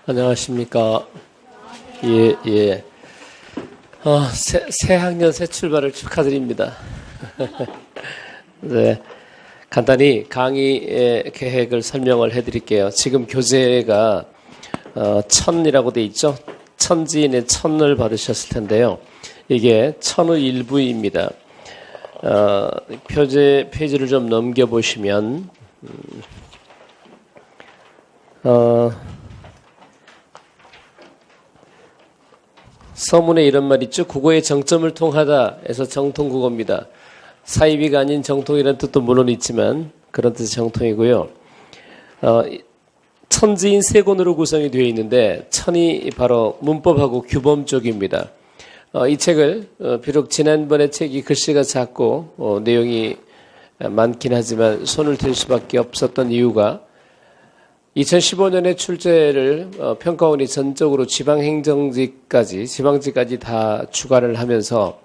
안녕하십니까. 예. 새 학년 새 출발을 축하드립니다. 네, 간단히 강의 계획을 설명을 해드릴게요. 지금 교재가 천이라고 돼 있죠. 천지인의 천을 받으셨을 텐데요. 이게 천의 일부입니다. 페이지를 좀 넘겨보시면 서문에 이런 말 있죠. 국어의 정점을 통하다 에서 정통국어입니다. 사이비가 아닌 정통이라는 뜻도 물론 있지만 그런 뜻의 정통이고요. 천지인 세 권으로 구성이 되어 있는데 천이 바로 문법하고 규범 쪽입니다. 이 책을 비록 지난번에 책이 글씨가 작고 내용이 많긴 하지만 손을 댈 수밖에 없었던 이유가 2015년에 출제를 평가원이 전적으로 지방직까지 다 추가를 하면서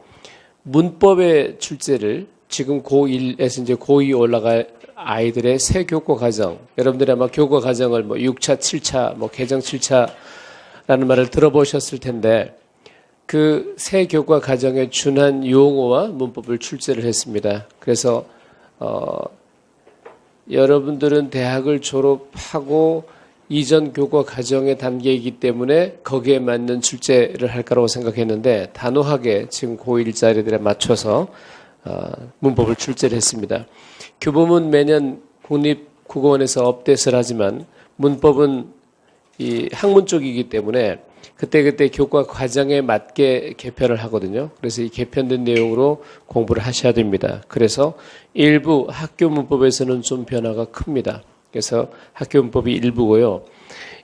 문법의 출제를 지금 고1에서 이제 고2 올라갈 아이들의 새 교과 과정, 여러분들이 아마 교과 과정을 6차, 7차, 개정 7차라는 말을 들어보셨을 텐데 그 새 교과 과정에 준한 용어와 문법을 출제를 했습니다. 그래서 여러분들은 대학을 졸업하고 이전 교과 과정의 단계이기 때문에 거기에 맞는 출제를 할 거라고 생각했는데 단호하게 지금 고1짜리들에 맞춰서 문법을 출제를 했습니다. 규범은 매년 국립국어원에서 업데이트를 하지만 문법은 이 학문 쪽이기 때문에 그때 교과 과정에 맞게 개편을 하거든요. 그래서 이 개편된 내용으로 공부를 하셔야 됩니다. 그래서 일부 학교 문법에서는 좀 변화가 큽니다. 그래서 학교 문법이 1부고요.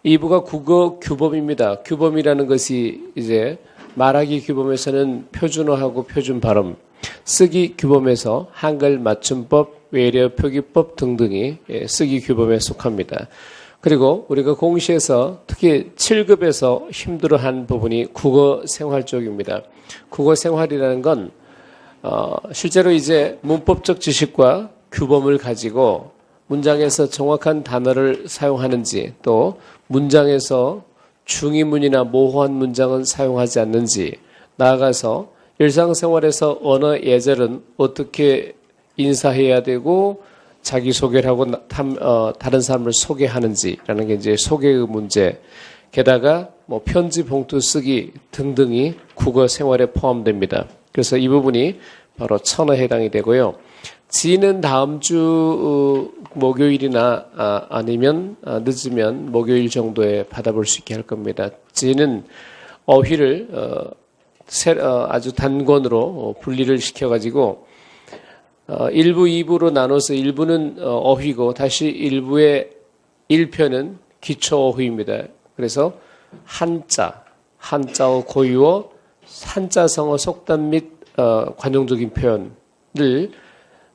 2부가 국어 규범입니다. 규범이라는 것이 이제 말하기 규범에서는 표준어하고 표준 발음, 쓰기 규범에서 한글 맞춤법, 외래 표기법 등등이 쓰기 규범에 속합니다. 그리고 우리가 공시에서 특히 7급에서 힘들어한 부분이 국어 생활 쪽입니다. 국어 생활이라는 건 실제로 이제 문법적 지식과 규범을 가지고 문장에서 정확한 단어를 사용하는지 또 문장에서 중의문이나 모호한 문장은 사용하지 않는지 나아가서 일상생활에서 언어 예절은 어떻게 인사해야 되고 자기소개를 하고 다른 사람을 소개하는지라는 게 이제 소개의 문제. 게다가 편지 봉투 쓰기 등등이 국어 생활에 포함됩니다. 그래서 이 부분이 바로 천어에 해당이 되고요. 지는 다음 주 목요일이나 아니면 늦으면 목요일 정도에 받아볼 수 있게 할 겁니다. 지는 어휘를 아주 단권으로 분리를 시켜가지고 1부, 2부로 나눠서 1부는 어휘고 다시 1부의 1편은 기초 어휘입니다. 그래서 한자어 고유어, 한자성어 속담 및 관용적인 표현을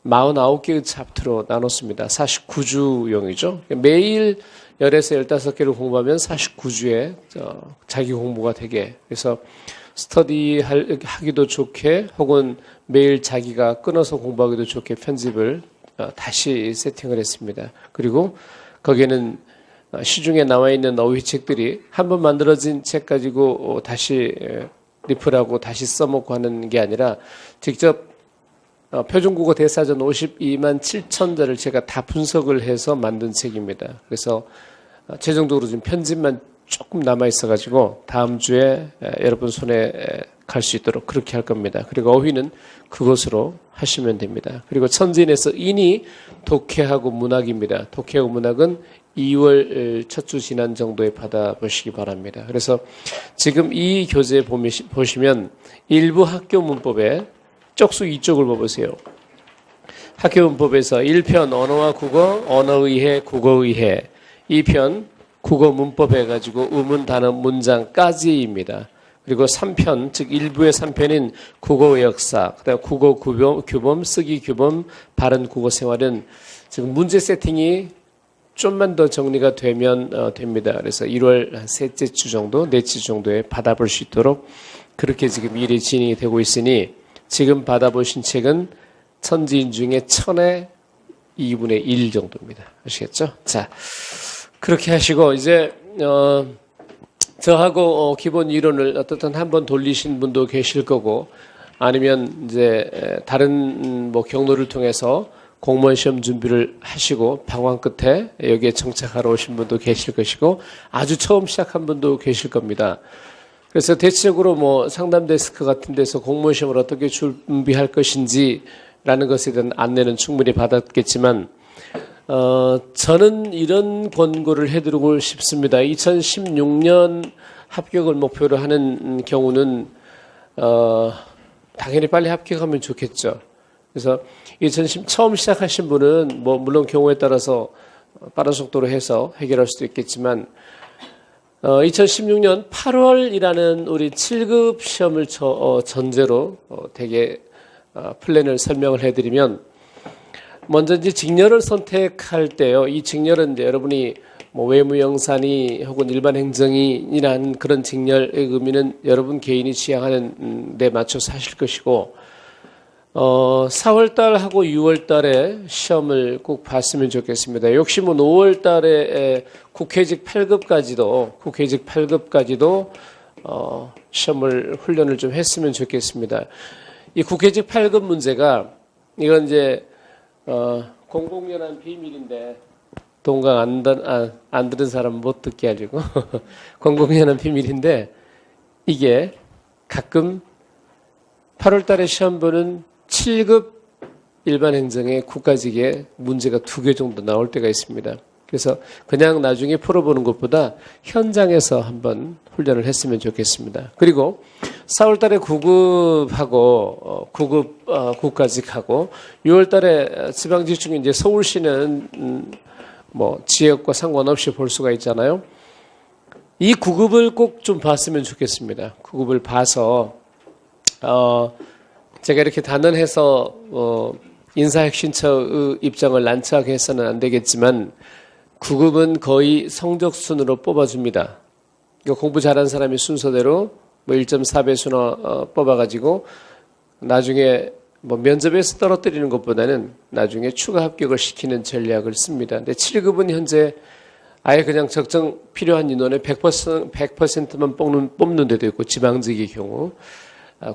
49개의 챕터로 나눴습니다. 49주용이죠. 매일 10에서 15개를 공부하면 49주에 자기 공부가 되게. 그래서 스터디 하기도 좋게 혹은 매일 자기가 끊어서 공부하기도 좋게 편집을 다시 세팅을 했습니다. 그리고 거기에는 시중에 나와 있는 어휘책들이 한번 만들어진 책 가지고 다시 리플하고 다시 써먹고 하는 게 아니라 직접 표준국어 대사전 52만 7천 자를 제가 다 분석을 해서 만든 책입니다. 그래서 최종적으로 지금 편집만 조금 남아있어가지고 다음 주에 여러분 손에 갈 수 있도록 그렇게 할 겁니다. 그리고 어휘는 그것으로 하시면 됩니다. 그리고 천지인에서 인이 독해하고 문학입니다. 독해하고 문학은 2월 첫 주 지난 정도에 받아보시기 바랍니다. 그래서 지금 이 교재 보시면 일부 학교 문법에 쪽수 2쪽을 봐보세요. 학교 문법에서 1편 언어와 국어, 언어의해, 국어의해 2편 국어 문법 해가지고 의문, 단어, 문장까지입니다. 그리고 3편, 즉 1부의 3편인 국어 역사, 그다음 국어 규범, 쓰기 규범, 바른 국어 생활은 지금 문제 세팅이 좀만 더 정리가 되면 됩니다. 그래서 1월 셋째 주 정도, 넷째 주 정도에 받아볼 수 있도록 그렇게 지금 일이 진행이 되고 있으니 지금 받아보신 책은 천지인 중에 천의 2분의 1 정도입니다. 아시겠죠? 자, 그렇게 하시고 이제 저하고 기본 이론을 어떻든 한번 돌리신 분도 계실 거고, 아니면 이제 다른 뭐 경로를 통해서 공무원 시험 준비를 하시고 방황 끝에 여기에 정착하러 오신 분도 계실 것이고, 아주 처음 시작한 분도 계실 겁니다. 그래서 대체적으로 뭐 상담 데스크 같은 데서 공무원 시험을 어떻게 준비할 것인지라는 것에 대한 안내는 충분히 받았겠지만, 저는 이런 권고를 해드리고 싶습니다. 2016년 합격을 목표로 하는 경우는, 당연히 빨리 합격하면 좋겠죠. 그래서 2010 처음 시작하신 분은 뭐 물론 경우에 따라서 빠른 속도로 해서 해결할 수도 있겠지만, 2016년 8월이라는 우리 7급 시험을 전제로 되게 플랜을 설명을 해드리면, 먼저 이제 직렬을 선택할 때요. 이 직렬은 이제 여러분이 뭐 외무영산이 혹은 일반 행정이라는 그런 직렬의 의미는 여러분 개인이 지향하는 데 맞춰서 하실 것이고, 4월달하고 6월달에 시험을 꼭 봤으면 좋겠습니다. 욕심은 5월달에 국회직 8급까지도 시험을 훈련을 좀 했으면 좋겠습니다. 이 국회직 8급 문제가, 이건 이제 공공연한 비밀인데 동강 안 들은 사람 못 듣게 하려고 공공연한 비밀인데, 이게 가끔 8월 달에 시험 보는 7급 일반 행정의 국가직에 문제가 2개 정도 나올 때가 있습니다. 그래서 그냥 나중에 풀어보는 것보다 현장에서 한번 훈련을 했으면 좋겠습니다. 그리고 4월 달에 9급하고 9급 국가직하고 6월 달에 지방직 중에 이제 서울시는 뭐 지역과 상관없이 볼 수가 있잖아요. 이 9급을 꼭 좀 봤으면 좋겠습니다. 9급을 봐서 제가 이렇게 단언해서 인사혁신처의 입장을 난처하게 해서는 안 되겠지만, 9급은 거의 성적순으로 뽑아줍니다. 공부 잘한 사람이 순서대로 뭐 1.4배수나 뽑아가지고 나중에 뭐 면접에서 떨어뜨리는 것보다는 나중에 추가 합격을 시키는 전략을 씁니다. 근데 7급은 현재 아예 그냥 적정 필요한 인원의 100%만 뽑는 데도 있고, 지방직의 경우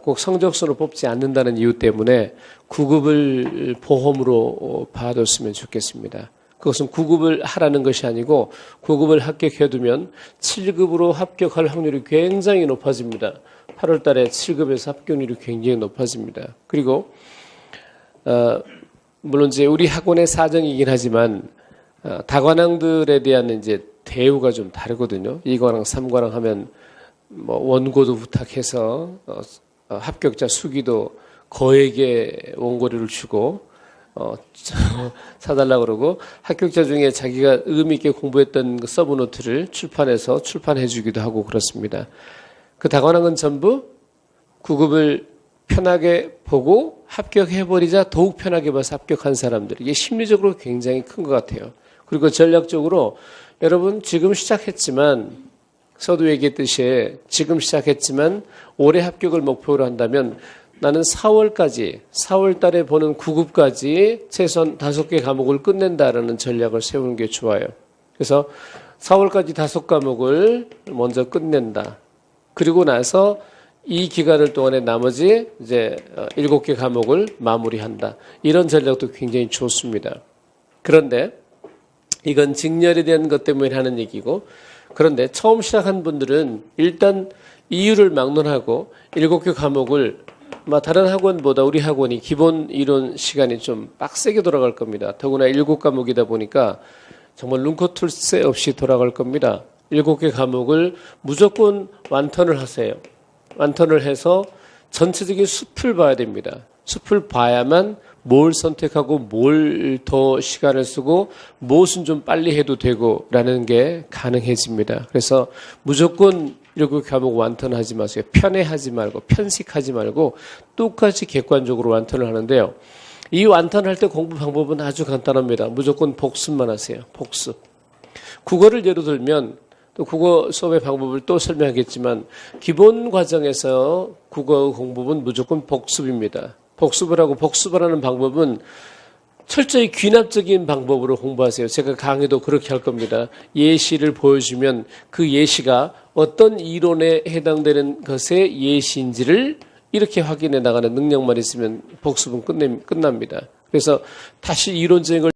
꼭 성적순으로 뽑지 않는다는 이유 때문에 9급을 보험으로 봐뒀으면 좋겠습니다. 그것은 9급을 하라는 것이 아니고 9급을 합격해두면 7급으로 합격할 확률이 굉장히 높아집니다. 8월 달에 7급에서 합격률이 굉장히 높아집니다. 그리고 물론 이제 우리 학원의 사정이긴 하지만 다관왕들에 대한 이제 대우가 좀 다르거든요. 2관왕, 3관왕 하면 뭐 원고도 부탁해서 합격자 수기도 거액의 원고료를 주고 사달라고 그러고, 합격자 중에 자기가 의미 있게 공부했던 서브노트를 출판해서 출판해 주기도 하고 그렇습니다. 그 다관왕은 전부 9급을 편하게 보고 합격해버리자 더욱 편하게 봐서 합격한 사람들, 이게 심리적으로 굉장히 큰 것 같아요. 그리고 전략적으로 여러분 지금 시작했지만, 서두 얘기했듯이 지금 시작했지만 올해 합격을 목표로 한다면 나는 4월 달에 보는 9급까지 최소한 5개 과목을 끝낸다라는 전략을 세우는 게 좋아요. 그래서 4월까지 5과목을 먼저 끝낸다. 그리고 나서 이 기간을 동안에 나머지 이제 7개 과목을 마무리한다. 이런 전략도 굉장히 좋습니다. 그런데 이건 직렬에 대한 것 때문에 하는 얘기고, 그런데 처음 시작한 분들은 일단 이유를 막론하고 7개 과목을, 다른 학원보다 우리 학원이 기본 이론 시간이 좀 빡세게 돌아갈 겁니다. 더구나 7과목이다 보니까 정말 눈코뜰 새 없이 돌아갈 겁니다. 7개 과목을 무조건 완턴을 하세요. 완턴을 해서 전체적인 숲을 봐야 됩니다. 숲을 봐야만 뭘 선택하고 뭘 더 시간을 쓰고 무엇은 좀 빨리 해도 되고 라는 게 가능해집니다. 그래서 무조건 이렇게 과목 완턴하지 마세요. 편애하지 말고 편식하지 말고 똑같이 객관적으로 완턴을 하는데요. 이 완턴할 때 공부 방법은 아주 간단합니다. 무조건 복습만 하세요. 복습. 국어를 예로 들면, 또 국어 수업의 방법을 또 설명하겠지만, 기본 과정에서 국어 공부는 무조건 복습입니다. 복습을 하고, 복습을 하는 방법은 철저히 귀납적인 방법으로 공부하세요. 제가 강의도 그렇게 할 겁니다. 예시를 보여주면 그 예시가 어떤 이론에 해당되는 것의 예시인지를 이렇게 확인해 나가는 능력만 있으면 복습은 끝납니다. 그래서 다시 이론적인 걸